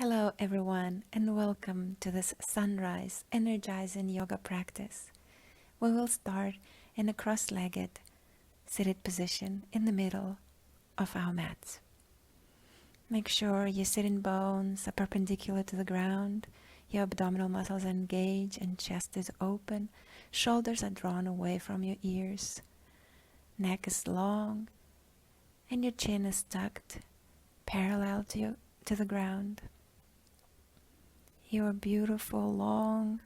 Hello everyone and welcome to this sunrise energizing yoga practice. We will start in a cross-legged seated position in the middle of our mats. Make sure your sitting bones are perpendicular to the ground, your abdominal muscles are engaged and chest is open, shoulders are drawn away from your ears, neck is long and your chin is tucked parallel to the ground. Your beautiful long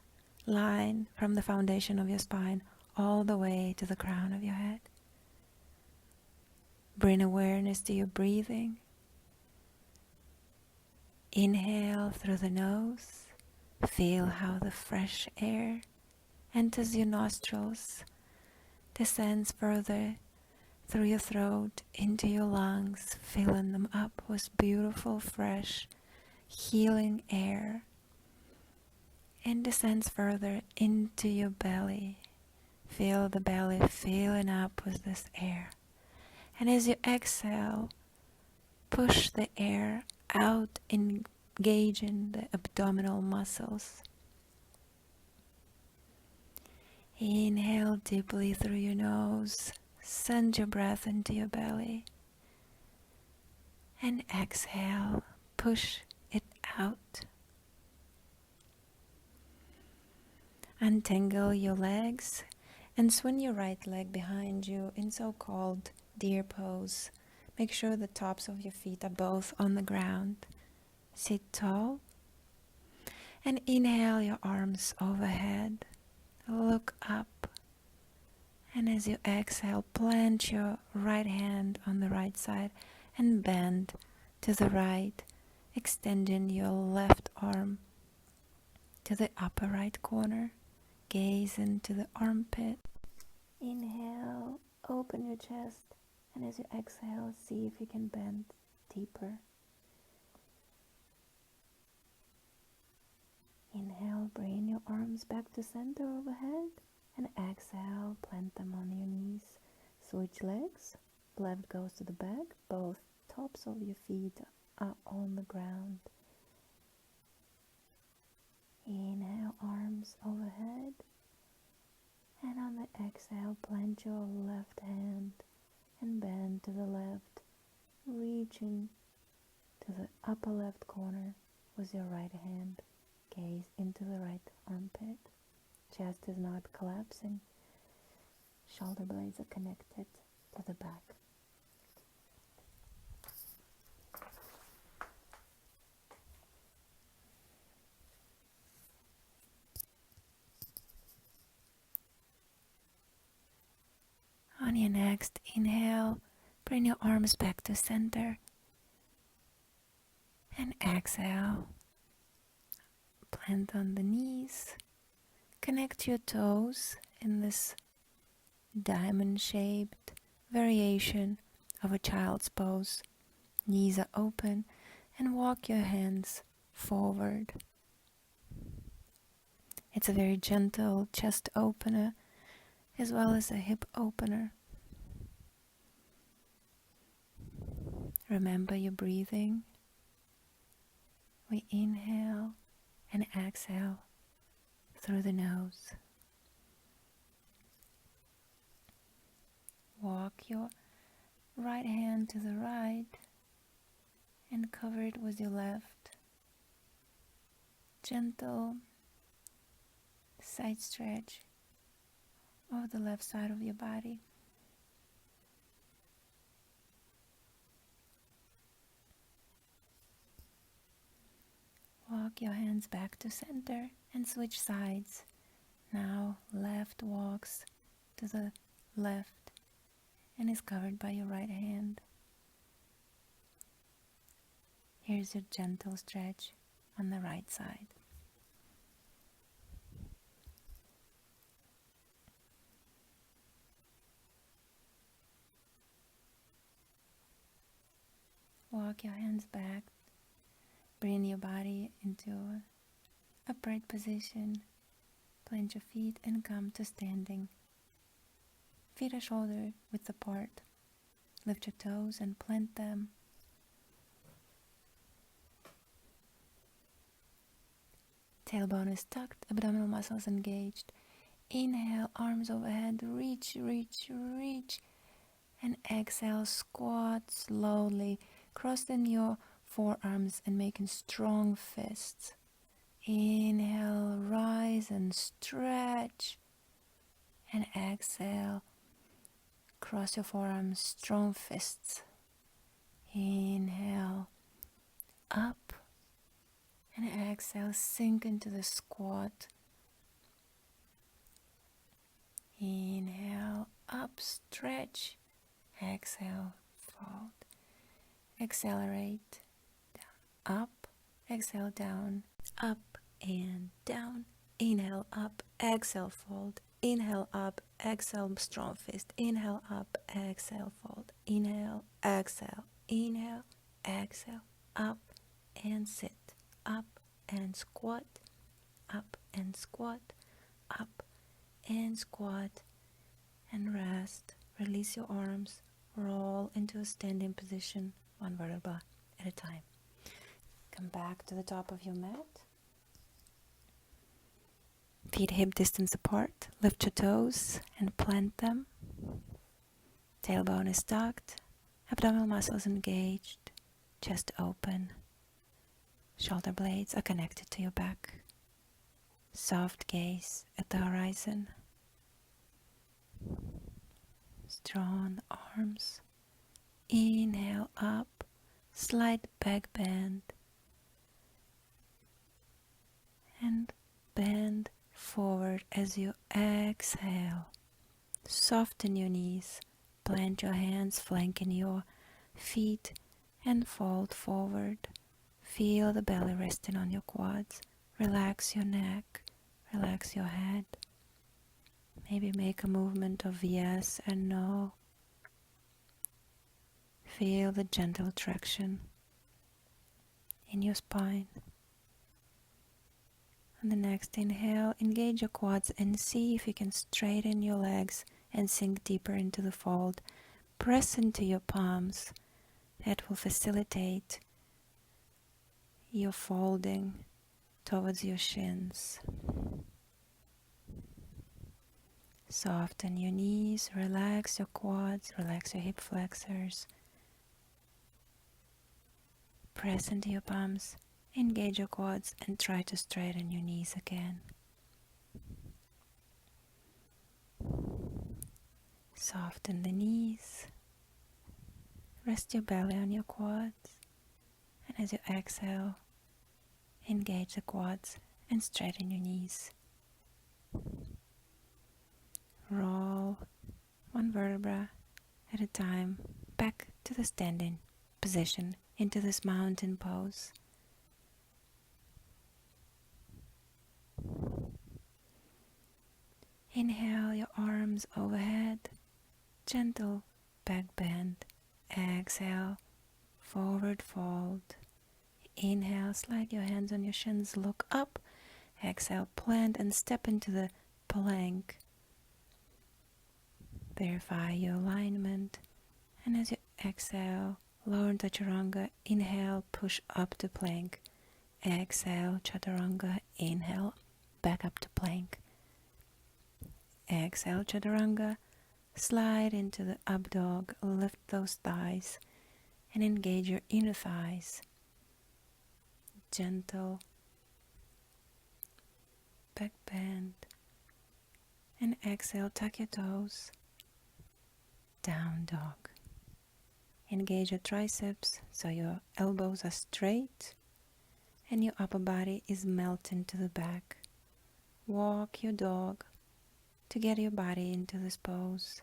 line from the foundation of your spine all the way to the crown of your head. Bring awareness to your breathing. Inhale through the nose. Feel how the fresh air enters your nostrils, descends further through your throat into your lungs, filling them up with beautiful, fresh, healing air. And descends further into your belly. Feel the belly filling up with this air. And as you exhale, push the air out, engaging the abdominal muscles. Inhale deeply through your nose. Send your breath into your belly. And exhale, push it out. Untangle your legs and swing your right leg behind you in so-called deer pose. Make sure the tops of your feet are both on the ground. Sit tall and inhale your arms overhead. Look up, and as you exhale, plant your right hand on the right side and bend to the right, extending your left arm to the upper right corner. Gaze into the armpit. Inhale, open your chest, and as you exhale, see if you can bend deeper. Inhale, bring your arms back to center overhead, and exhale, plant them on your knees. Switch legs, left goes to the back, both tops of your feet are on the ground. Inhale, arms overhead, and on the exhale, plant your left hand and bend to the left, reaching to the upper left corner with your right hand. Gaze into the right armpit. Chest is not collapsing. Shoulder blades are connected to the back. On your next inhale, bring your arms back to center. And exhale. Plant on the knees. Connect your toes in this diamond-shaped variation of a child's pose. Knees are open and walk your hands forward. It's a very gentle chest opener as well as a hip opener. Remember your breathing. We inhale and exhale through the nose. Walk your right hand to the right and cover it with your left. Gentle side stretch of the left side of your body. Walk your hands back to center and switch sides. Now left walks to the left and is covered by your right hand. Here's your gentle stretch on the right side. Walk your hands back. Bring your body into an upright position. Plant your feet and come to standing. Feet are shoulder width apart. Lift your toes and plant them. Tailbone is tucked, abdominal muscles engaged. Inhale, arms overhead, reach, reach, reach. And exhale, squat slowly, crossing your forearms and making strong fists. Inhale, rise and stretch. And exhale, cross your forearms, strong fists. Inhale, up. And exhale, sink into the squat. Inhale, up, stretch. Exhale, fold. Accelerate, down, up. Exhale, down, up and down. Inhale, up. Exhale, fold. Inhale, up. Exhale, strong fist. Inhale, up. Exhale, fold. Inhale, exhale. Inhale, exhale. Up and sit. Up and squat. Up and squat. Up and squat. And rest. Release your arms. Roll into a standing position, one vertebra at a time. Come back to the top of your mat. Feet hip distance apart. Lift your toes and plant them. Tailbone is tucked. Abdominal muscles engaged. Chest open. Shoulder blades are connected to your back. Soft gaze at the horizon. Strong arms. Inhale up. Slight back bend. And bend forward as you exhale. Soften your knees. Plant your hands flanking your feet and fold forward. Feel the belly resting on your quads. Relax your neck. Relax your head. Maybe make a movement of yes and no. Feel the gentle traction in your spine. On the next inhale, engage your quads and see if you can straighten your legs and sink deeper into the fold. Press into your palms. That will facilitate your folding towards your shins. Soften your knees, relax your quads, relax your hip flexors. Press into your palms, engage your quads and try to straighten your knees again. Soften the knees. Rest your belly on your quads. And as you exhale, engage the quads and straighten your knees. Roll one vertebra at a time back to the standing position into this mountain pose. Inhale your arms overhead, gentle back bend. Exhale, forward fold. Inhale, slide your hands on your shins, look up. Exhale, plant and step into the plank. Verify your alignment. And as you exhale, lower into chaturanga. Inhale, push up to plank. Exhale, chaturanga. Inhale, back up to plank. Exhale, chaturanga. Slide into the up dog. Lift those thighs and engage your inner thighs. Gentle back bend. And exhale, tuck your toes. Down dog. Engage your triceps so your elbows are straight and your upper body is melting to the back. Walk your dog to get your body into this pose.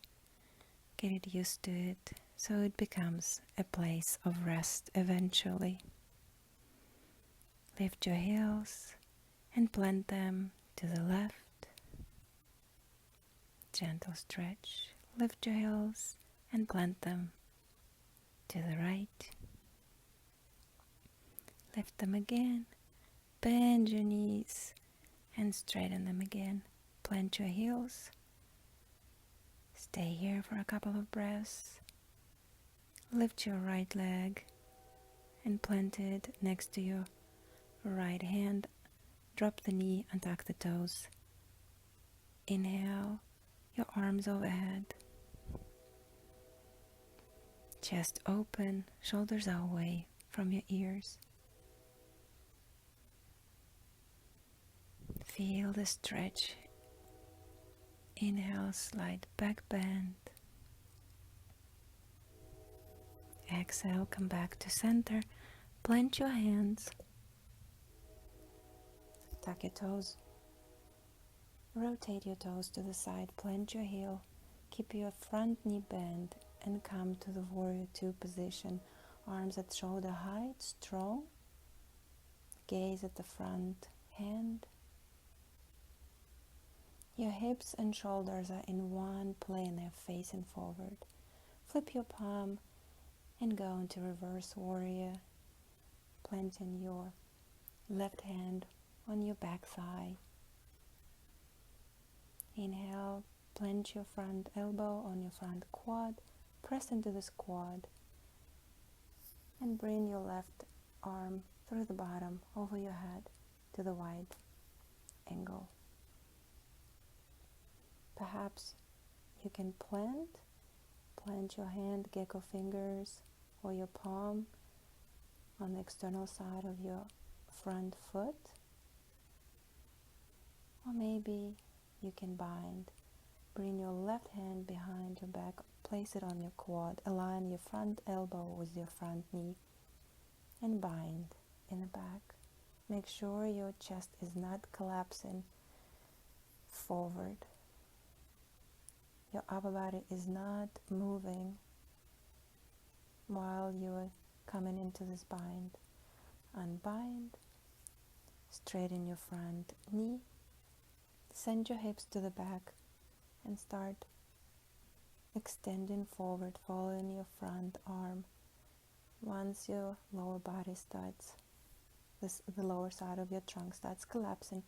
Get it used to it so it becomes a place of rest eventually. Lift your heels and plant them to the left. Gentle stretch. Lift your heels and plant them to the right. Lift them again. Bend your knees and straighten them again. Plant your heels. Stay here for a couple of breaths. Lift your right leg and plant it next to your right hand Drop the knee and tuck the toes. Inhale, your arms overhead. Chest open, shoulders are away from your ears. Feel the stretch. Inhale, slight back bend. Exhale, come back to center. Plant your hands. Tuck your toes. Rotate your toes to the side. Plant your heel. Keep your front knee bent and come to the warrior two position. Arms at shoulder height, strong. Gaze at the front hand. Your hips and shoulders are in one plane, they're facing forward. Flip your palm and go into reverse warrior, planting your left hand on your back thigh. Inhale, plant your front elbow on your front quad, press into this quad, and bring your left arm through the bottom over your head to the wide angle. Perhaps you can plant your hand, gecko fingers, or your palm on the external side of your front foot. Or maybe you can bind. Bring your left hand behind your back, place it on your quad, align your front elbow with your front knee, and bind in the back. Make sure your chest is not collapsing forward. Your upper body is not moving while you're coming into this bind. Unbind, straighten your front knee, send your hips to the back, and start extending forward, following your front arm. Once your lower body starts, the lower side of your trunk starts collapsing,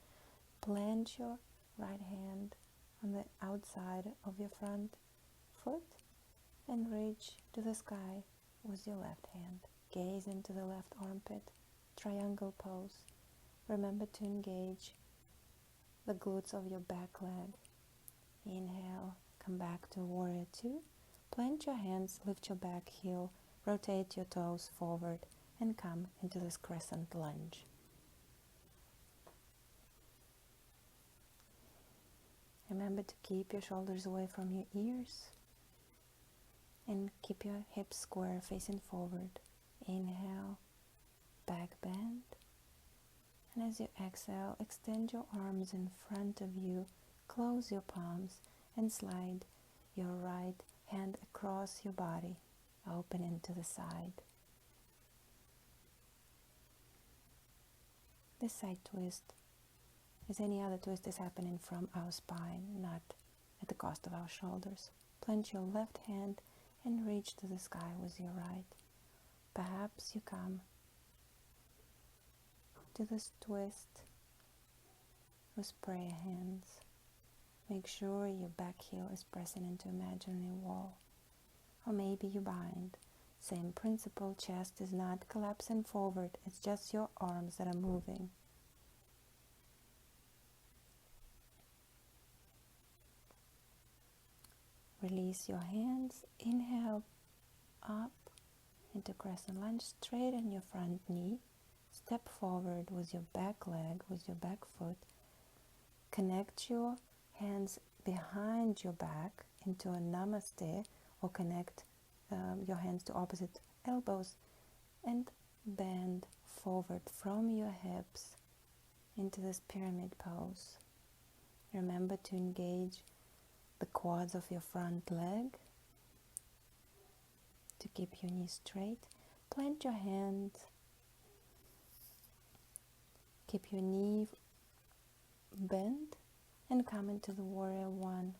plant your right hand on the outside of your front foot and reach to the sky with your left hand. Gaze into the left armpit, triangle pose. Remember to engage the glutes of your back leg. Inhale, come back to warrior two. Plant your hands, lift your back heel, rotate your toes forward, and come into this crescent lunge. Remember to keep your shoulders away from your ears and keep your hips square facing forward. Inhale, back bend. And as you exhale, extend your arms in front of you, close your palms, and slide your right hand across your body, opening to the side. This side twist, as any other twist, is happening from our spine, not at the cost of our shoulders. Plant your left hand and reach to the sky with your right. Perhaps you come to this twist with prayer hands. Make sure your back heel is pressing into imaginary wall. Or maybe you bind. Same principle, chest is not collapsing forward, it's just your arms that are moving. Release your hands, inhale up into crescent lunge, straighten your front knee, step forward with your back leg, with your back foot, connect your hands behind your back into a namaste, or connect your hands to opposite elbows and bend forward from your hips into this pyramid pose. Remember to engage the quads of your front leg to keep your knees straight. Plant your hands, keep your knee bent, and come into the warrior one.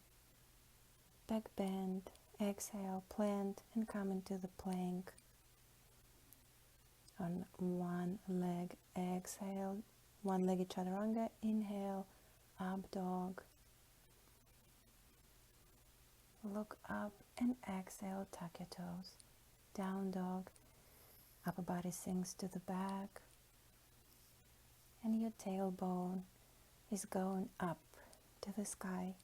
Back bend, exhale, plant, and come into the plank. On one leg, exhale, one-legged chaturanga, inhale, up dog. Look up and exhale, tuck your toes. Down dog, upper body sinks to the back, and your tailbone is going up to the sky.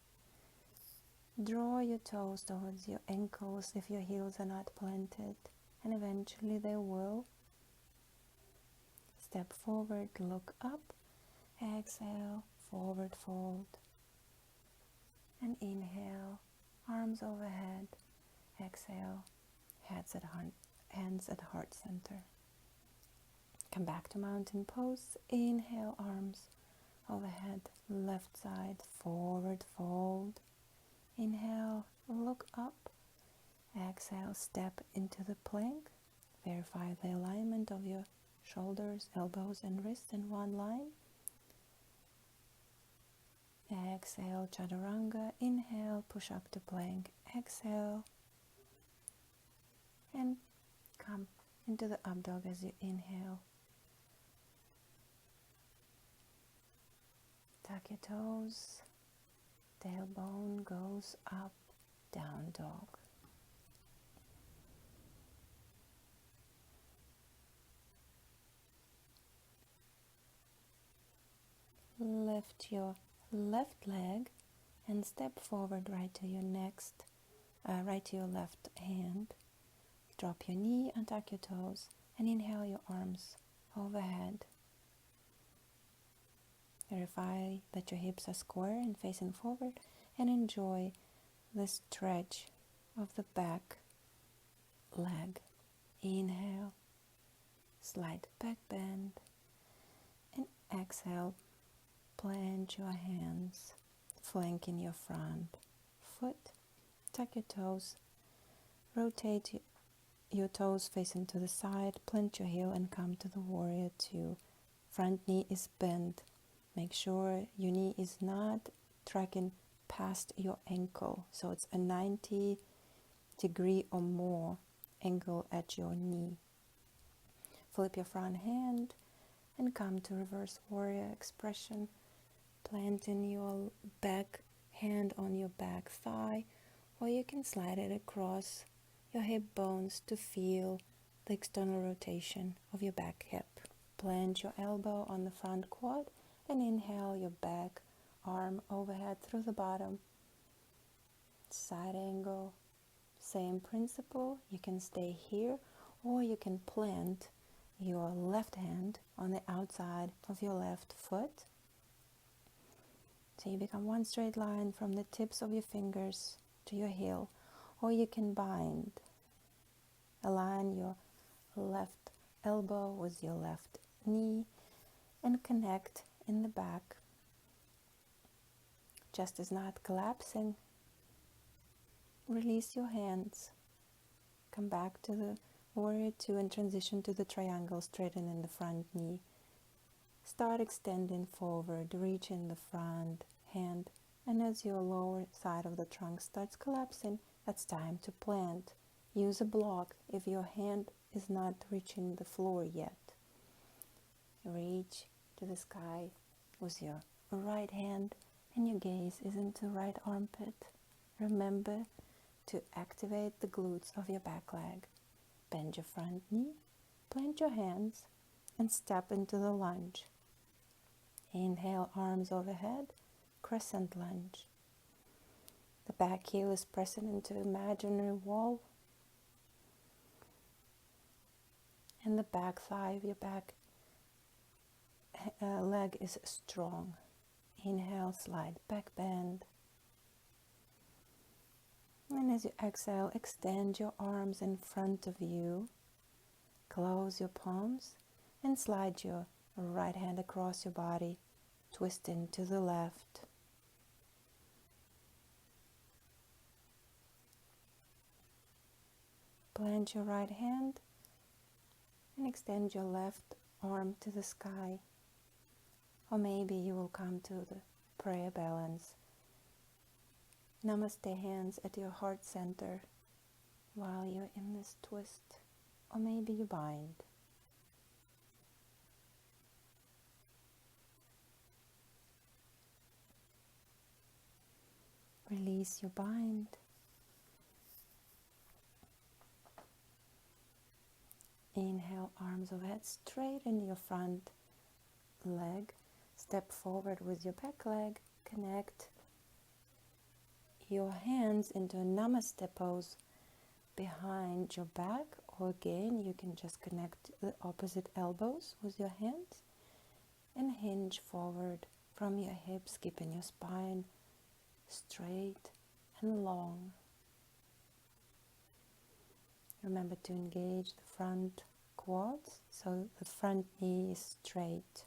Draw your toes towards your ankles if your heels are not planted, and eventually they will. Step forward, look up, exhale, forward fold, and inhale, arms overhead, exhale, hands at heart center. Come back to mountain pose, inhale, arms overhead, left side, forward fold, inhale, look up, exhale, step into the plank, verify the alignment of your shoulders, elbows, and wrists in one line. Exhale, chaturanga. Inhale, push up to plank. Exhale, and come into the up dog as you inhale. Tuck your toes. Tailbone goes up, down dog. Lift your left leg and step forward right to your left hand. Drop your knee and tuck your toes and inhale your arms overhead. Verify that your hips are square and facing forward, and enjoy the stretch of the back leg. Inhale, slight back bend, and exhale, plant your hands, flanking your front foot, tuck your toes, rotate your toes facing to the side, plant your heel and come to the warrior two. Front knee is bent. Make sure your knee is not tracking past your ankle, so it's a 90-degree or more angle at your knee. Flip your front hand and come to reverse warrior expression, planting your back hand on your back thigh, or you can slide it across your hip bones to feel the external rotation of your back hip. Plant your elbow on the front quad and inhale your back arm overhead through the bottom. Side angle, same principle. You can stay here, or you can plant your left hand on the outside of your left foot. So you become one straight line from the tips of your fingers to your heel, or you can bind. Align your left elbow with your left knee and connect in the back. Chest is not collapsing. Release your hands. Come back to the warrior two and transition to the triangle, straightening the front knee. Start extending forward, reaching the front hand, and as your lower side of the trunk starts collapsing, it's time to plant. Use a block if your hand is not reaching the floor yet. Reach to the sky with your right hand and your gaze is into right armpit. Remember to activate the glutes of your back leg. Bend your front knee, plant your hands, and step into the lunge. Inhale, arms overhead, crescent lunge. The back heel is pressing into imaginary wall, and the back thigh of your back leg is strong. Inhale, slide back bend. And as you exhale, extend your arms in front of you. Close your palms and slide your right hand across your body, twisting to the left. Plant your right hand and extend your left arm to the sky. Or maybe you will come to the prayer balance. Namaste hands at your heart center while you're in this twist. Or maybe you bind. Release your bind. Inhale, arms overhead, straighten your front leg Step forward with your back leg. Connect your hands into a namaste pose behind your back, or again you can just connect the opposite elbows with your hands and hinge forward from your hips, keeping your spine straight and long. Remember to engage the front quads so the front knee is straight.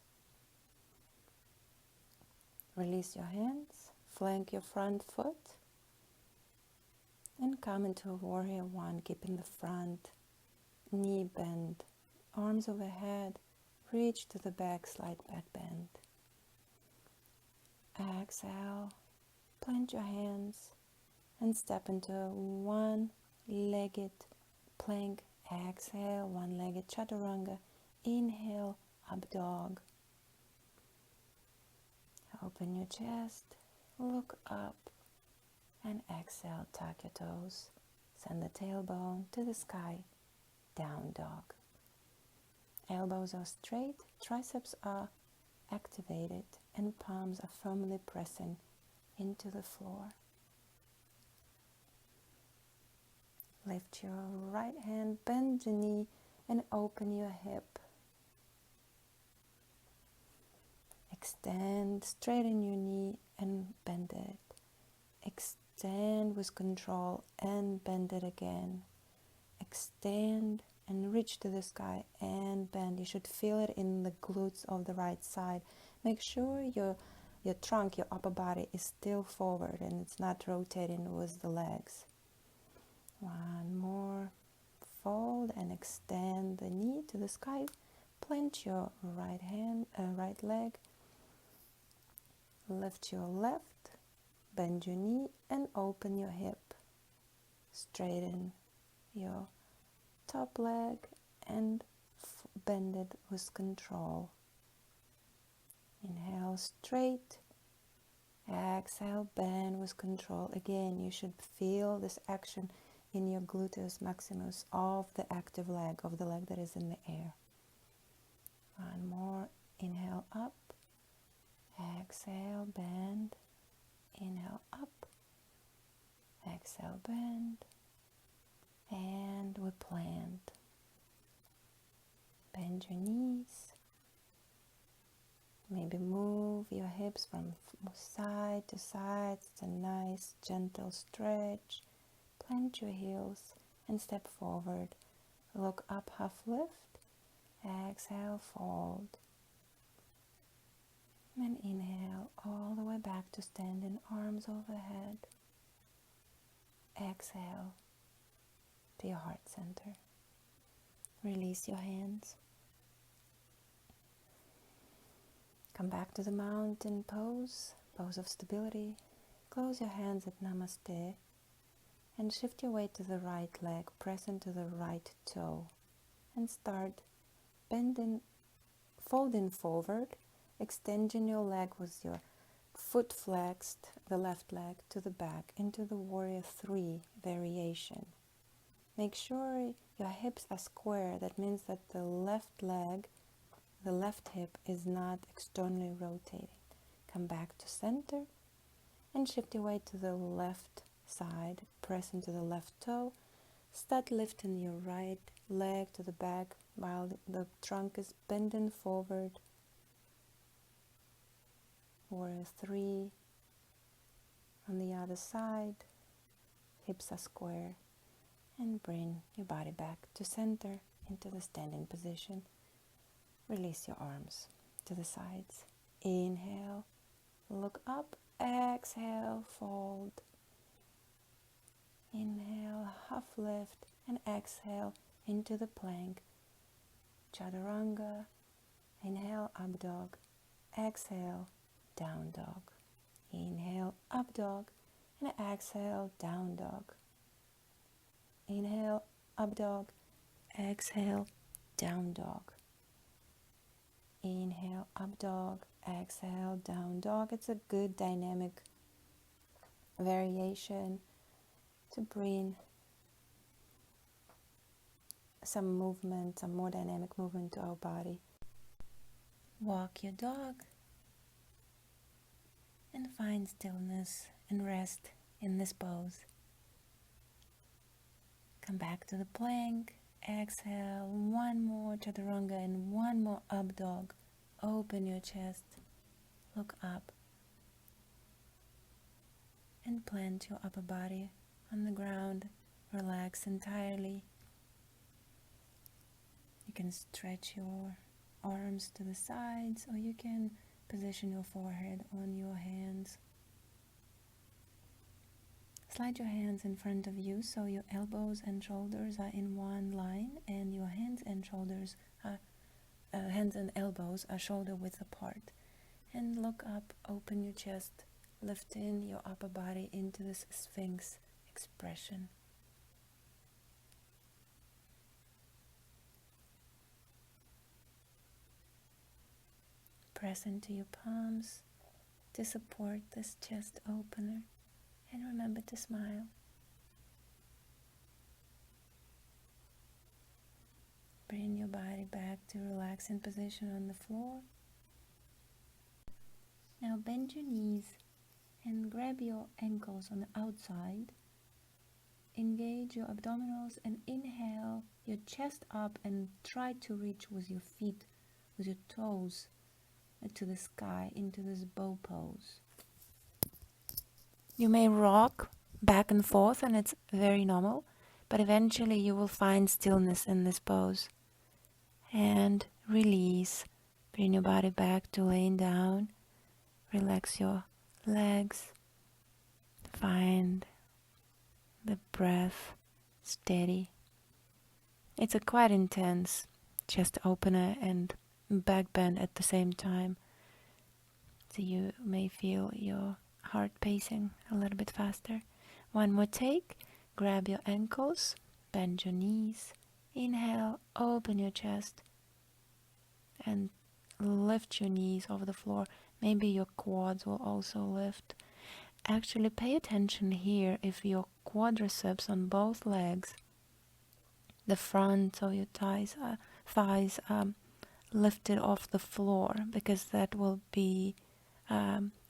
Release your hands, flank your front foot, and come into a warrior one, keeping the front knee bend, arms overhead, reach to the back, slight back bend. Exhale, plant your hands and step into a one-legged plank. Exhale, one-legged chaturanga. Inhale, up dog. Open your chest, look up, and exhale, tuck your toes. Send the tailbone to the sky, down dog. Elbows are straight, triceps are activated, and palms are firmly pressing into the floor. Lift your right hand, bend the knee, and open your hip. Extend, straighten your knee and bend it. Extend with control and bend it again. Extend and reach to the sky and bend. You should feel it in the glutes of the right side. Make sure your trunk, your upper body is still forward and it's not rotating with the legs. One more. Fold and extend the knee to the sky. Plant your right leg. Lift your left, bend your knee and open your hip. Straighten your top leg and bend it with control. Inhale straight. Exhale, bend with control. Again, you should feel this action in your gluteus maximus of the active leg, of the leg that is in the air. One more. Inhale up. Exhale, bend. Inhale up. Exhale, bend. And we plant. Bend your knees. Maybe move your hips from side to side. It's a nice gentle stretch. Plant your heels and step forward. Look up, half lift. Exhale, fold. And inhale all the way back to standing, arms overhead. Exhale to your heart center. Release your hands. Come back to the mountain pose, pose of stability. Close your hands at Namaste and shift your weight to the right leg, press into the right toe and start bending, folding forward, extending your leg with your foot flexed, the left leg to the back into the warrior 3 variation. Make sure your hips are square. That means that the left leg, the left hip is not externally rotating. Come back to center and shift your weight to the left side. Press into the left toe. Start lifting your right leg to the back while the trunk is bending forward. Warrior 3. On the other side, hips are square. And bring your body back to center into the standing position. Release your arms to the sides. Inhale, look up. Exhale, fold. Inhale, half lift, and exhale into the plank. Chaturanga. Inhale, up dog. Exhale, down dog. Inhale, up dog, and exhale, down dog. Inhale, up dog. Exhale, down dog. Inhale, up dog. Exhale, down dog. It's a good dynamic variation to bring some movement, some more dynamic movement to our body. Walk your dog and find stillness and rest in this pose. Come back to the plank. Exhale, one more chaturanga and one more up dog. Open your chest, look up, and plant your upper body on the ground. Relax entirely. You can stretch your arms to the sides, or you can position your forehead on your hands. Slide your hands in front of you so your elbows and shoulders are in one line, and your hands and elbows are shoulder width apart. And look up, open your chest, lift in your upper body into this Sphinx expression. Press into your palms to support this chest opener, and remember to smile. Bring your body back to relaxing position on the floor. Now bend your knees and grab your ankles on the outside. Engage your abdominals and inhale your chest up and try to reach with your feet, with your toes to the sky into this bow pose. You may rock back and forth, and it's very normal, but eventually you will find stillness in this pose. And release. Bring your body back to laying down. Relax your legs. Find the breath steady. It's a quite intense chest opener and back bend at the same time. So you may feel your heart pacing a little bit faster. One more take. Grab your ankles, bend your knees. Inhale, open your chest and lift your knees over the floor. Maybe your quads will also lift. Actually, pay attention here if your quadriceps on both legs, the front of your thighs lifted off the floor, because that will be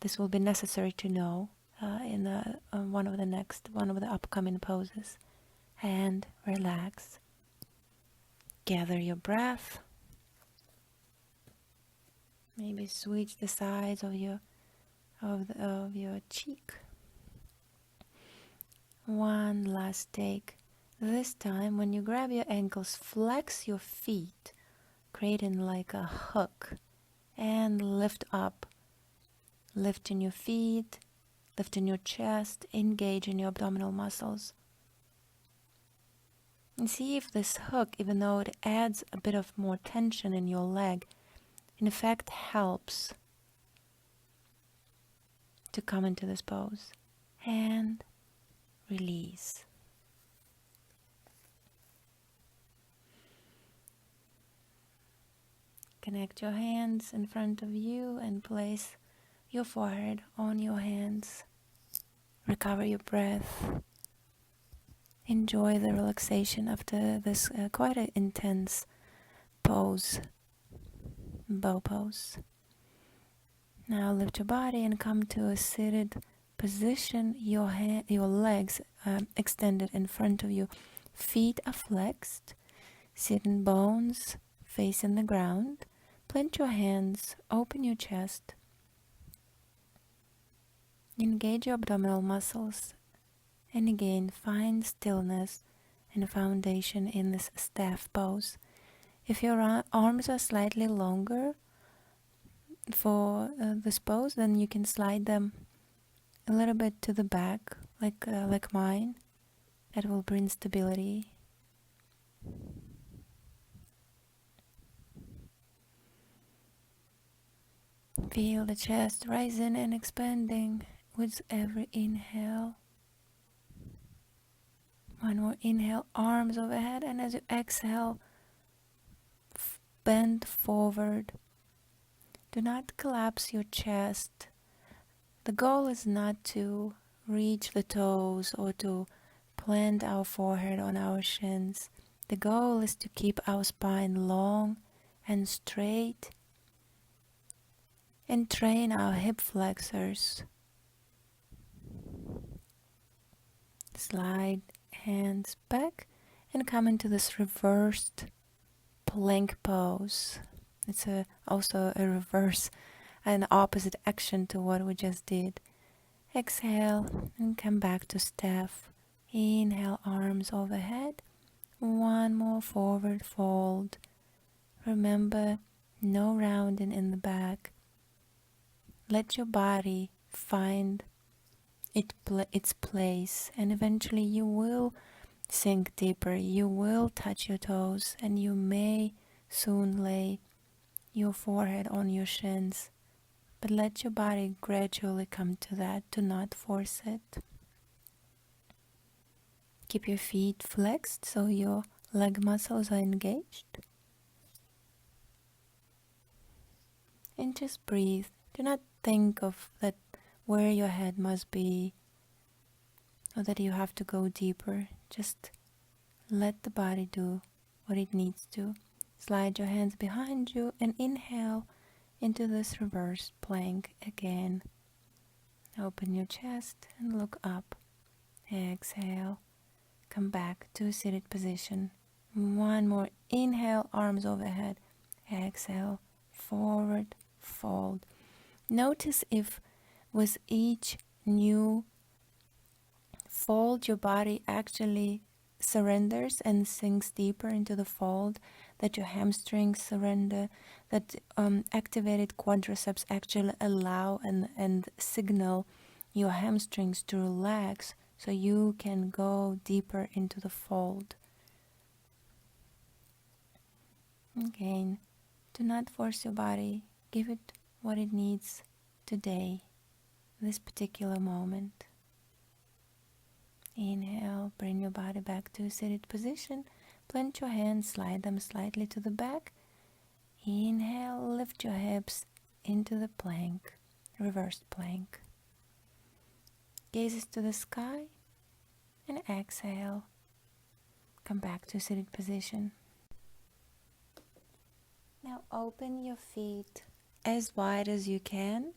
this will be necessary to know in one of the upcoming poses. And relax. Gather your breath. Maybe switch the sides of your cheek. One last take. This time, when you grab your ankles, flex your feet, creating like a hook, and lift up. Lifting your feet, lifting your chest, engage in your abdominal muscles. And see if this hook, even though it adds a bit of more tension in your leg, in effect helps to come into this pose. And release. Connect your hands in front of you and place your forehead on your hands. Recover your breath. Enjoy the relaxation after this quite an intense pose, bow pose. Now lift your body and come to a seated position. Your legs extended in front of you. Feet are flexed. Sitting bones facing the ground. Plant your hands. Open your chest. Engage your abdominal muscles. And again, find stillness and foundation in this staff pose. If your arms are slightly longer for this pose, then you can slide them a little bit to the back, like mine. That will bring stability. Feel the chest rising and expanding with every inhale. One more inhale, arms overhead, and as you exhale, bend forward. Do not collapse your chest. The goal is not to reach the toes or to plant our forehead on our shins. The goal is to keep our spine long and straight and train our hip flexors Slide hands back and come into this reversed plank pose. It's also a reverse, an opposite action to what we just did. Exhale and come back to staff. Inhale, arms overhead. One more forward fold. Remember, no rounding in the back. Let your body find its place, and eventually you will sink deeper. You will touch your toes, and you may soon lay your forehead on your shins. But let your body gradually come to that. Do not force it. Keep your feet flexed so your leg muscles are engaged. And just breathe. Do not think of that where your head must be or that you have to go deeper. Just let the body do what it needs to. Slide your hands behind you and inhale into this reverse plank again. Open your chest and look up. Exhale. Come back to a seated position. One more inhale, arms overhead. Exhale, forward fold. Notice if with each new fold your body actually surrenders and sinks deeper into the fold, that your hamstrings surrender, that activated quadriceps actually allow and signal your hamstrings to relax so you can go deeper into the fold. Again, do not force your body. Give it what it needs today, this particular moment. Inhale, bring your body back to a seated position. Plant your hands, slide them slightly to the back. Inhale, lift your hips into the plank, reversed plank. Gazes to the sky, and exhale. Come back to a seated position. Now open your feet as wide as you can.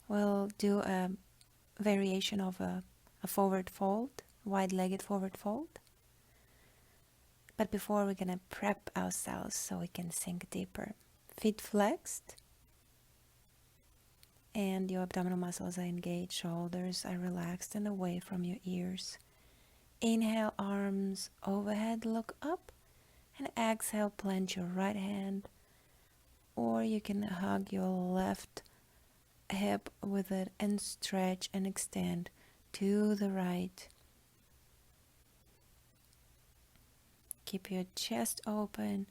We'll do a variation of a forward fold, wide-legged forward fold. But before, we're gonna prep ourselves so we can sink deeper. Feet flexed, and your abdominal muscles are engaged, shoulders are relaxed and away from your ears. Inhale, arms overhead, look up, and exhale, plant your right hand, or you can hug your left hip with it and stretch and extend to the right. Keep your chest open,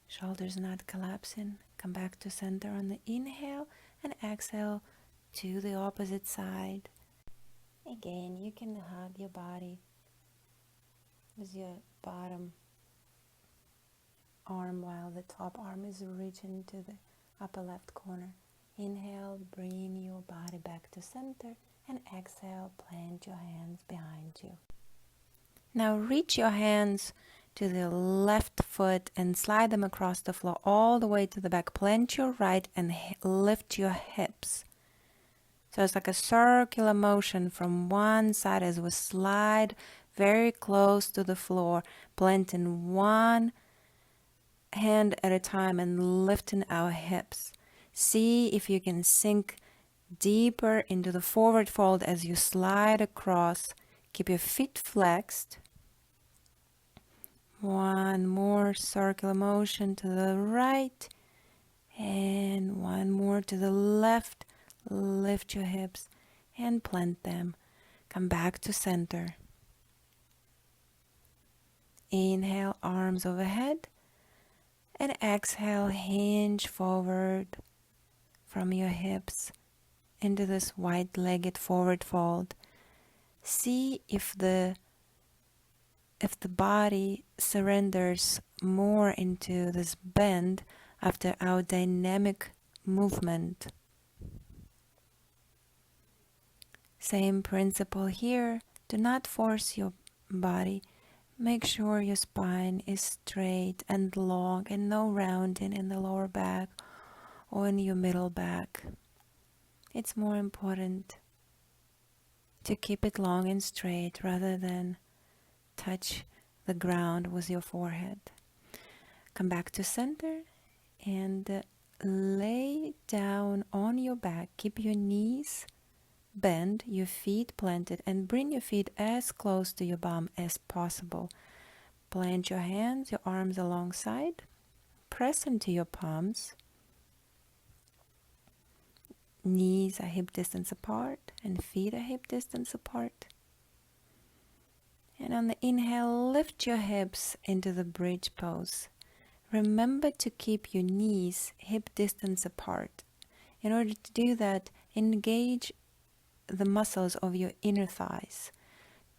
shoulders not collapsing. Come back to center on the inhale and exhale to the opposite side. Again, you can hug your body with your bottom arm while the top arm is reaching to the upper left corner. Inhale, bring your body back to center, and exhale, plant your hands behind you. Now reach your hands to the left foot and slide them across the floor all the way to the back. Plant your right and lift your hips. So it's like a circular motion from one side as we slide very close to the floor, planting one hand at a time and lifting our hips. See if you can sink deeper into the forward fold as you slide across. Keep your feet flexed. One more circular motion to the right and one more to the left. Lift your hips and plant them. Come back to center. Inhale, arms overhead, and exhale, hinge forward from your hips into this wide-legged forward fold. See if the body surrenders more into this bend after our dynamic movement. Same principle here. Do not force your body. Make sure your spine is straight and long and no rounding in the lower back or in your middle back. It's more important to keep it long and straight rather than touch the ground with your forehead. Come back to center and lay down on your back. Keep your knees bent, your feet planted, and bring your feet as close to your bum as possible. Plant your hands, your arms alongside. Press into your palms. Knees are hip distance apart and feet are hip distance apart. And on the inhale, lift your hips into the bridge pose. Remember to keep your knees hip distance apart. In order to do that, engage the muscles of your inner thighs.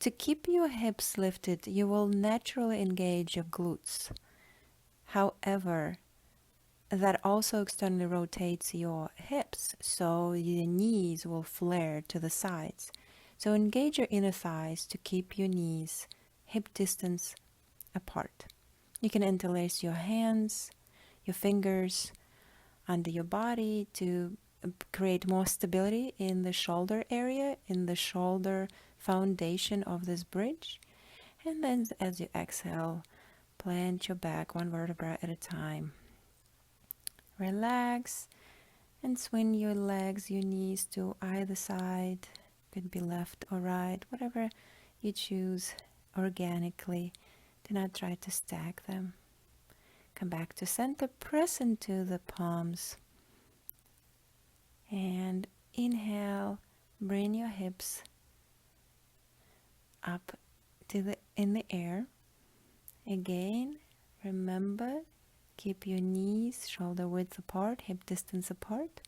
To keep your hips lifted, you will naturally engage your glutes. However, that also externally rotates your hips, so your knees will flare to the sides. So engage your inner thighs to keep your knees hip distance apart. You can interlace your hands, your fingers under your body to create more stability in the shoulder area, in the shoulder foundation of this bridge. And then as you exhale, plant your back one vertebra at a time. Relax and swing your legs, your knees to either side. Could be left or right, whatever you choose organically. Do not try to stack them. Come back to center, press into the palms. And inhale, bring your hips up to in the air. Again, remember, keep your knees shoulder width apart, hip distance apart.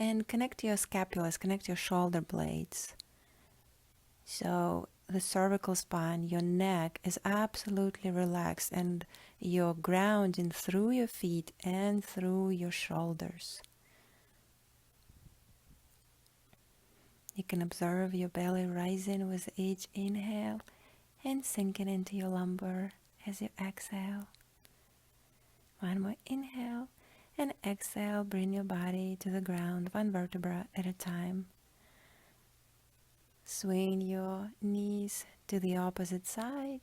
And connect your scapulas, connect your shoulder blades. So the cervical spine, your neck is absolutely relaxed and you're grounding through your feet and through your shoulders. You can observe your belly rising with each inhale and sinking into your lumbar as you exhale. One more inhale and exhale, bring your body to the ground, one vertebra at a time. Swing your knees to the opposite side.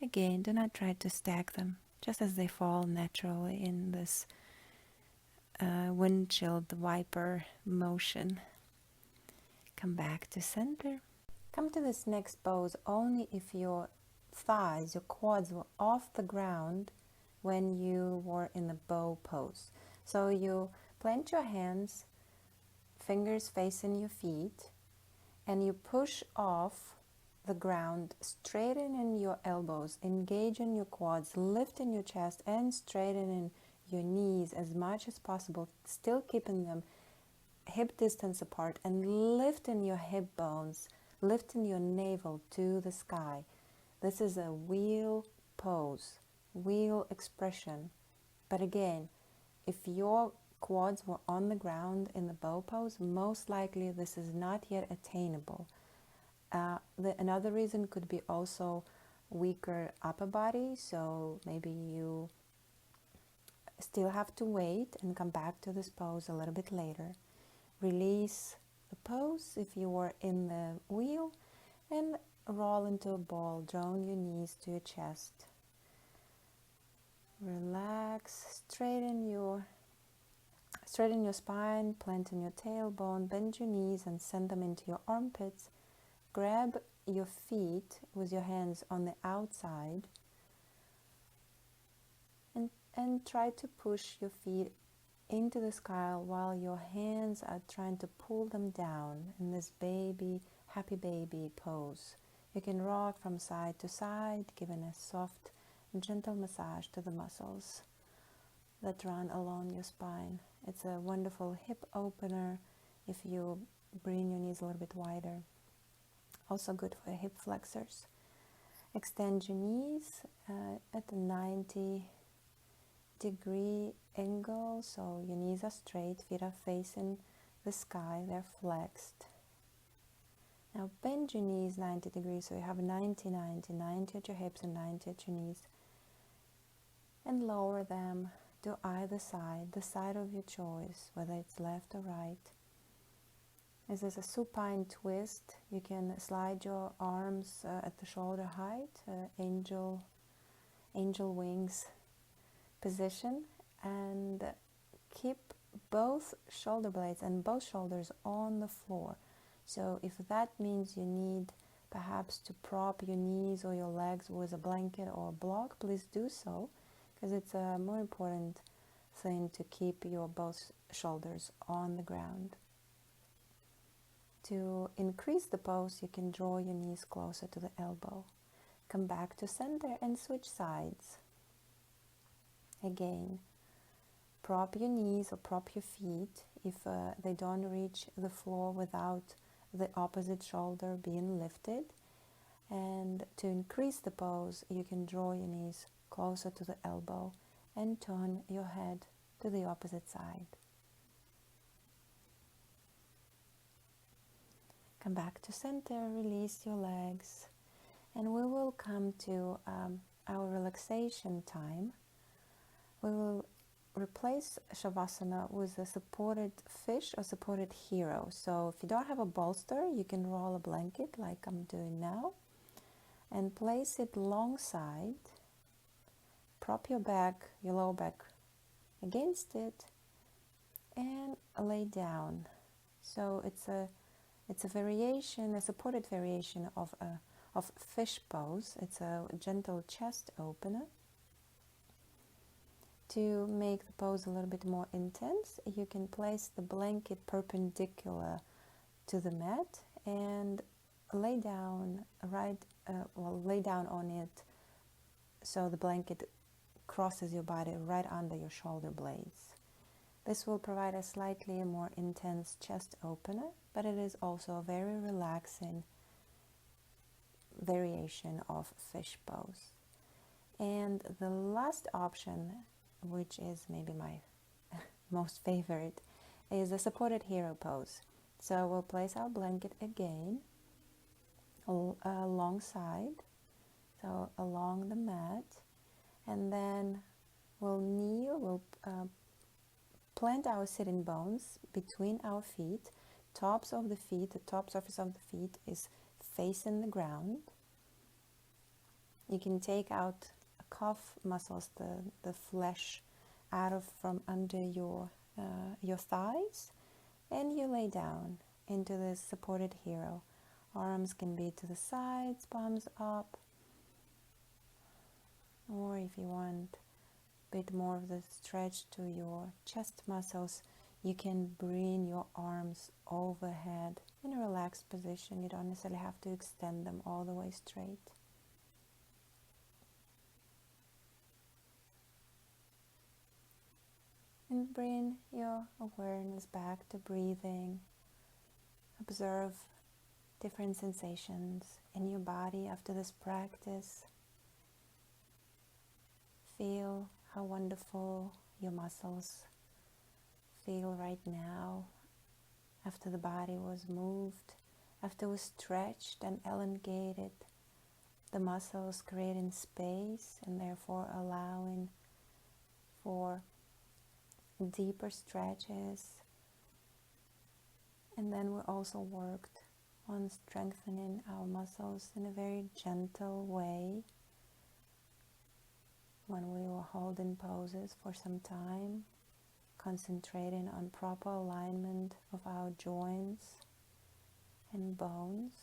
Again, do not try to stack them, just as they fall naturally in this windshield wiper motion. Come back to center. Come to this next pose only if your thighs, your quads were off the ground when you were in the bow pose. So you plant your hands, fingers facing your feet, and you push off the ground, straighten your elbows, engage in your quads, lift in your chest, and straighten in your knees as much as possible, still keeping them hip distance apart, and lift in your hip bones, lift in your navel to the sky. This is a wheel pose, wheel expression. But again, if your quads were on the ground in the bow pose, most likely this is not yet attainable. Another reason could be also weaker upper body, so maybe you still have to wait and come back to this pose a little bit later. Release the pose if you were in the wheel and roll into a ball, drawing your knees to your chest. Relax, straighten your spine, plant in your tailbone, bend your knees and send them into your armpits. Grab your feet with your hands on the outside and try to push your feet into the sky while your hands are trying to pull them down in this happy baby pose. You can rock from side to side, giving a soft and gentle massage to the muscles that run along your spine. It's a wonderful hip opener if you bring your knees a little bit wider. Also good for hip flexors. Extend your knees at a 90-degree angle, so your knees are straight, feet are facing the sky, they're flexed. Now bend your knees 90 degrees, so you have 90 at your hips and 90 at your knees. And lower them to either side, the side of your choice, whether it's left or right. This is a supine twist. You can slide your arms at the shoulder height, angel wings position, and keep both shoulder blades and both shoulders on the floor. So if that means you need perhaps to prop your knees or your legs with a blanket or a block, please do so, because it's a more important thing to keep your both shoulders on the ground. To increase the pose, you can draw your knees closer to the elbow. Come back to center and switch sides. Again, prop your knees or prop your feet if they don't reach the floor without the opposite shoulder being lifted. And to increase the pose, you can draw your knees closer to the elbow and turn your head to the opposite side. Come back to center, release your legs, and we will come to our relaxation time. We will replace Shavasana with a supported fish or supported hero. So if you don't have a bolster, you can roll a blanket like I'm doing now and place it long side. Prop your back, your lower back against it, and lay down. So it's a variation, a supported variation of fish pose. It's a gentle chest opener. To make the pose a little bit more intense, you can place the blanket perpendicular to the mat and lay down lay down on it so the blanket crosses your body right under your shoulder blades. This will provide a slightly more intense chest opener, but it is also a very relaxing variation of fish pose. And the last option, which is maybe my most favorite, is a supported hero pose. So we'll place our blanket again alongside, so along the mat, and then we'll kneel, we'll plant our sitting bones between our feet. The top surface of the feet is facing the ground. You can take out calf muscles, the flesh out from under your thighs, and you lay down into this supported hero. Arms can be to the sides, palms up, or if you want a bit more of the stretch to your chest muscles, you can bring your arms overhead in a relaxed position. You don't necessarily have to extend them all the way straight. And bring your awareness back to breathing. Observe different sensations in your body after this practice. Feel how wonderful your muscles feel right now after the body was moved, after it was stretched and elongated. The muscles creating space and therefore allowing for deeper stretches. And then we also worked on strengthening our muscles in a very gentle way when we were holding poses for some time, concentrating on proper alignment of our joints and bones.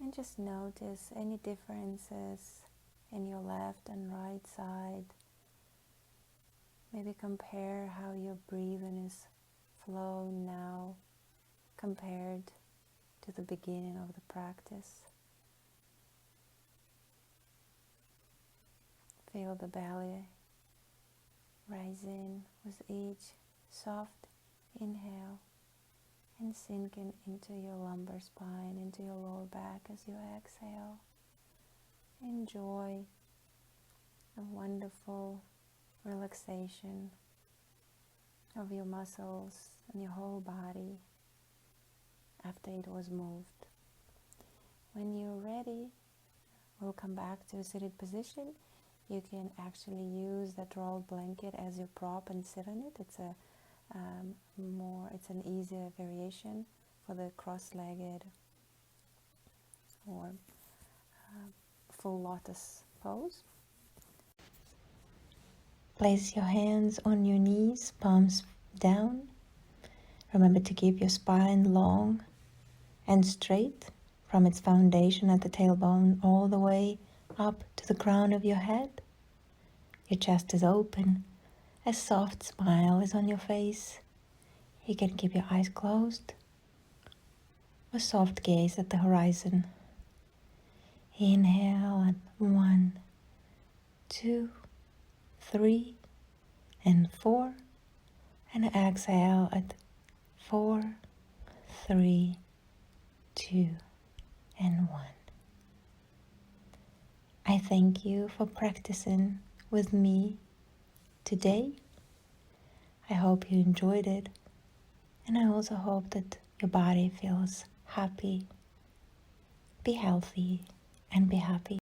And just notice any differences in your left and right side. Maybe compare how your breathing is flowing now compared to the beginning of the practice. Feel the belly rising with each soft inhale and sinking into your lumbar spine, into your lower back as you exhale. Enjoy the wonderful relaxation of your muscles and your whole body after it was moved. When you're ready, we'll come back to a seated position. You can actually use that rolled blanket as your prop and sit on it. It's an easier variation for the cross-legged or full lotus pose. Place your hands on your knees, palms down. Remember to keep your spine long and straight from its foundation at the tailbone all the way up to the crown of your head. Your chest is open. A soft smile is on your face. You can keep your eyes closed. A soft gaze at the horizon. Inhale at 1, 2, 3, and 4. And exhale at 4, 3, 2, and 1. I thank you for practicing with me today. I hope you enjoyed it, and I also hope that your body feels happy. Be healthy and be happy.